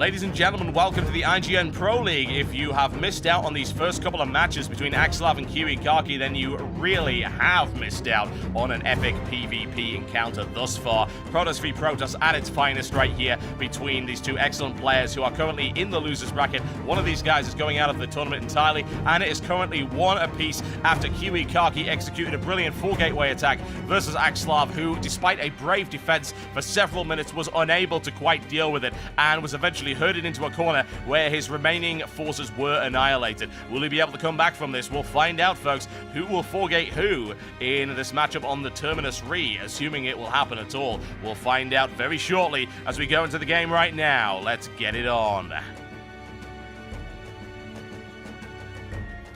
Ladies and gentlemen, welcome to the IGN Pro League. If you have missed out on these first couple of matches between EGAxslav and KiWiKaKi, then you really have missed out on an epic PvP encounter thus far. Protoss v Protoss at its finest right here between these two excellent players who are currently in the losers bracket. One of these guys is going out of the tournament entirely, and it is currently one apiece after KiWiKaKi executed a brilliant 4-gateway attack versus EGAxslav, who, despite a brave defense for several minutes, was unable to quite deal with it and was eventually herded into a corner where his remaining forces were annihilated. Will he be able to come back from this? We'll find out, folks, who will 4-gate who in this matchup on the Terminus Re, assuming it will happen at all. We'll find out very shortly as we go into the game right now. Let's get it on.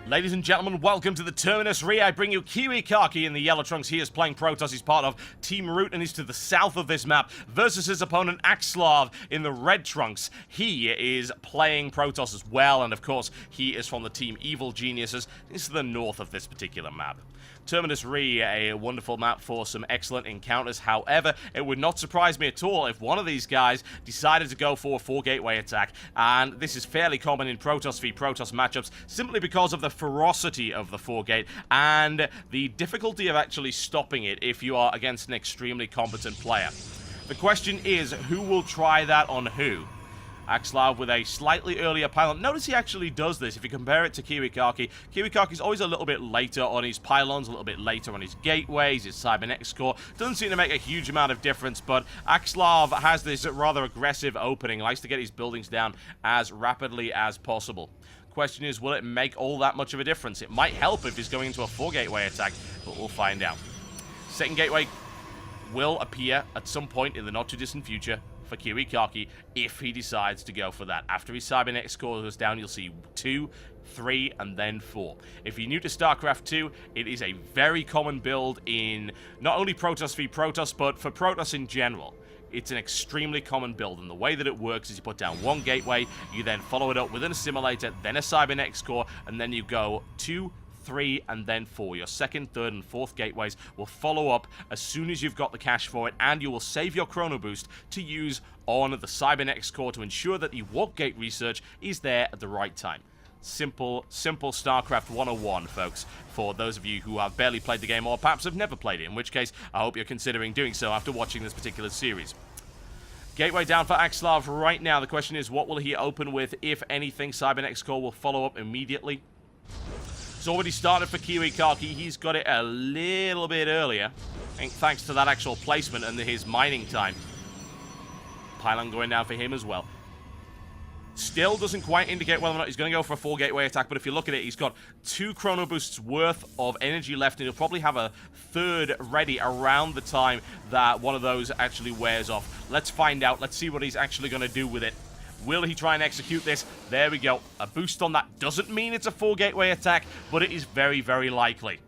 Ladies and gentlemen, welcome to the Terminus Re. I bring you KiWiKaKi in the yellow trunks. He is playing Protoss. He's part of Team Root and he's to the south of this map versus his opponent EGAxslav in the red trunks. He is playing Protoss as well, and of course, he is from the Team Evil Geniuses. He's to the north of this particular map. Terminus Re, a wonderful map for some excellent encounters. However, it would not surprise me at all if one of these guys decided to go for a 4-gateway attack, and this is fairly common in Protoss v Protoss matchups simply because of the ferocity of the 4-gate and the difficulty of actually stopping it if you are against an extremely competent player. The question is, who will try that on who? EGAxslav with a slightly earlier pylon. Notice he actually does this. If you compare it to KiWiKaKi, KiWiKaKi's always a little bit later on his pylons, a little bit later on his gateways, his cybernetics core. Doesn't seem to make a huge amount of difference, but EGAxslav has this rather aggressive opening. Likes to get his buildings down as rapidly as possible. Question is, will it make all that much of a difference? It might help if he's going into a 4-gateway attack, but we'll find out. Second gateway will appear at some point in the not-too-distant future for KiWiKaKi if he decides to go for that. After his cybernetics core goes down, you'll see 2, 3, and then 4. If you're new to StarCraft 2, it is a very common build in not only Protoss v Protoss, but for Protoss in general. It's an extremely common build, and the way that it works is you put down one gateway, you then follow it up with an assimilator, then a cybernetics core, and then you go 2, 3, and then 4. Your second, third, and fourth gateways will follow up as soon as you've got the cash for it, and you will save your chrono boost to use on the cybernetics core to ensure that the warp gate research is there at the right time. Simple StarCraft 101, folks, for those of you who have barely played the game or perhaps have never played it, in which case I hope you're considering doing so after watching this particular series. Gateway down for EGAxslav right now. The question is, what will he open with, if anything? Cybernetics core will follow up immediately. It's already started for KiWiKaKi. He's got it a little bit earlier, thanks to that actual placement and his mining time. Pylon going down for him as well. Still doesn't quite indicate whether or not he's going to go for a 4-gateway attack, but if you look at it, he's got 2 chrono boosts worth of energy left, and he'll probably have a third ready around the time that one of those actually wears off. Let's find out. Let's see what he's actually going to do with it. Will he try and execute this? There we go. A boost on that doesn't mean it's a 4-gateway attack, but it is very, very likely.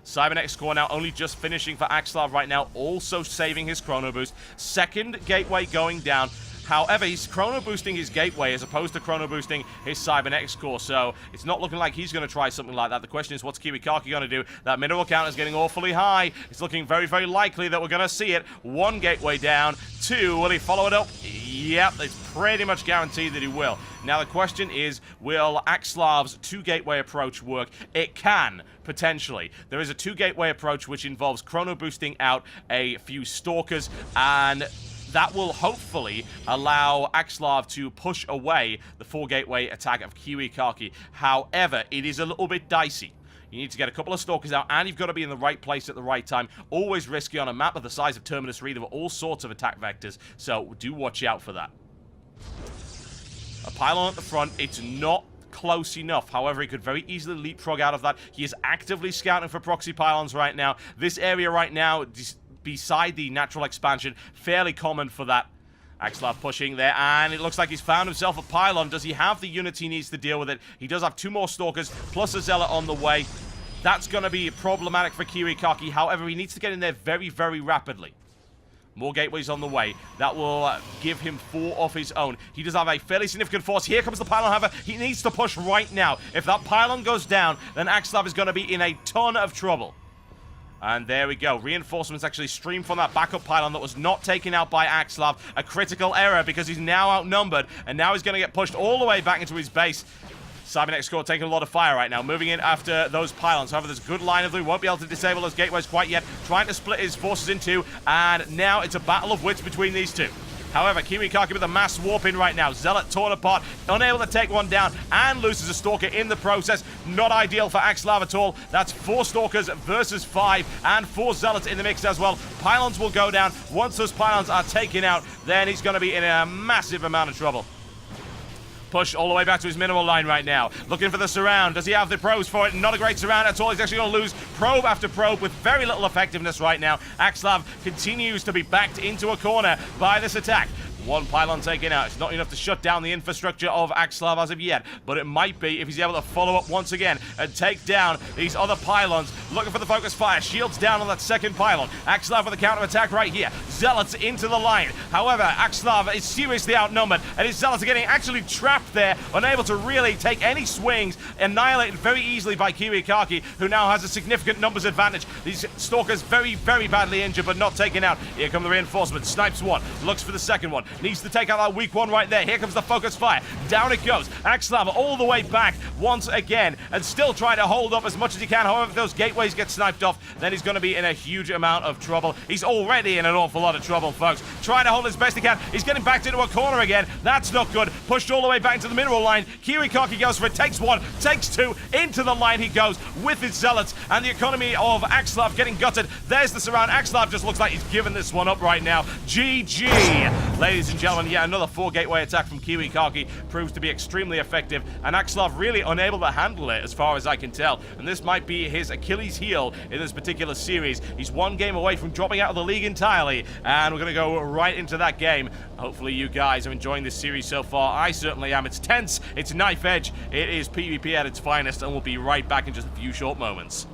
Cybernetics core now only just finishing for EGAxslav right now, also saving his chrono boost. Second gateway going down. However, he's chrono boosting his gateway as opposed to chrono boosting his cybernetics core, so it's not looking like he's going to try something like that. The question is, what's KiWiKaKi going to do? That mineral count is getting awfully high. It's looking very, very likely that we're going to see it. 1 gateway down. 2, will he follow it up? Yep, it's pretty much guaranteed that he will. Now the question is, will EGAxslav's 2-gateway approach work? It can, potentially. There is a 2-gateway approach which involves chrono boosting out a few stalkers, and that will hopefully allow EGAxslav to push away the 4-gateway attack of KiWiKaKi. However, it is a little bit dicey. You need to get a couple of stalkers out, and you've got to be in the right place at the right time. Always risky on a map of the size of Terminus Re. There were all sorts of attack vectors, so do watch out for that. A pylon at the front. It's not close enough. However, he could very easily leapfrog out of that. He is actively scouting for proxy pylons right now. This area right now, beside the natural expansion, fairly common for that. EGAxslav pushing there, and it looks like he's found himself a pylon. Does he have the unit he needs to deal with it? He does have 2 more stalkers, plus a zealot on the way. That's going to be problematic for KiWiKaKi. However, he needs to get in there very, very rapidly. More gateways on the way. That will give him 4 of his own. He does have a fairly significant force. Here comes the pylon, however. He needs to push right now. If that pylon goes down, then EGAxslav is going to be in a ton of trouble. And there we go. Reinforcements actually stream from that backup pylon that was not taken out by EGAxslav. A critical error because he's now outnumbered, and now he's going to get pushed all the way back into his base. Cybernetic score taking a lot of fire right now, moving in after those pylons. However, there's a good line of them. Won't be able to disable those gateways quite yet. Trying to split his forces in two, and now it's a battle of wits between these two. However, KiWiKaKi with a mass warp in right now. Zealot torn apart, unable to take one down, and loses a Stalker in the process. Not ideal for EGAxslav at all. That's 4 Stalkers versus 5, and 4 Zealots in the mix as well. Pylons will go down. Once those pylons are taken out, then he's going to be in a massive amount of trouble. Push all the way back to his minimal line right now. Looking for the surround. Does he have the probes for it? Not a great surround at all. He's actually going to lose probe after probe with very little effectiveness right now. EGAxslav continues to be backed into a corner by this attack. 1 pylon taken out. It's not enough to shut down the infrastructure of EGAxslav as of yet, but it might be if he's able to follow up once again and take down these other pylons. Looking for the focus fire. Shields down on that second pylon. EGAxslav with a counter-attack right here. Zealots into the line. However, EGAxslav is seriously outnumbered, and his Zealots are getting actually trapped there, unable to really take any swings, annihilated very easily by KiWiKaKi, who now has a significant numbers advantage. These Stalkers very, very badly injured, but not taken out. Here come the reinforcements. Snipes one. Looks for the second one. Needs to take out that weak one right there. Here comes the focus fire. Down it goes. EGAxslav all the way back once again, and still trying to hold up as much as he can. However, if those gateways get sniped off, then he's going to be in a huge amount of trouble. He's already in an awful lot of trouble, folks. Trying to hold as best he can. He's getting backed into a corner again. That's not good. Pushed all the way back into the mineral line. KiWiKaKi goes for it. Takes 1, takes 2. Into the line he goes with his Zealots, and the economy of EGAxslav getting gutted. There's the surround. EGAxslav just looks like he's given this one up right now. GG. Ladies and gentlemen, yeah, another 4 gateway attack from KiWiKaKi proves to be extremely effective, and EGAxslav really unable to handle it as far as I can tell. And this might be his Achilles heel in this particular series. He's 1 game away from dropping out of the league entirely, and we're going to go right into that game. Hopefully you guys are enjoying this series so far. I certainly am. It's tense, it's knife edge, it is PvP at its finest, and we'll be right back in just a few short moments.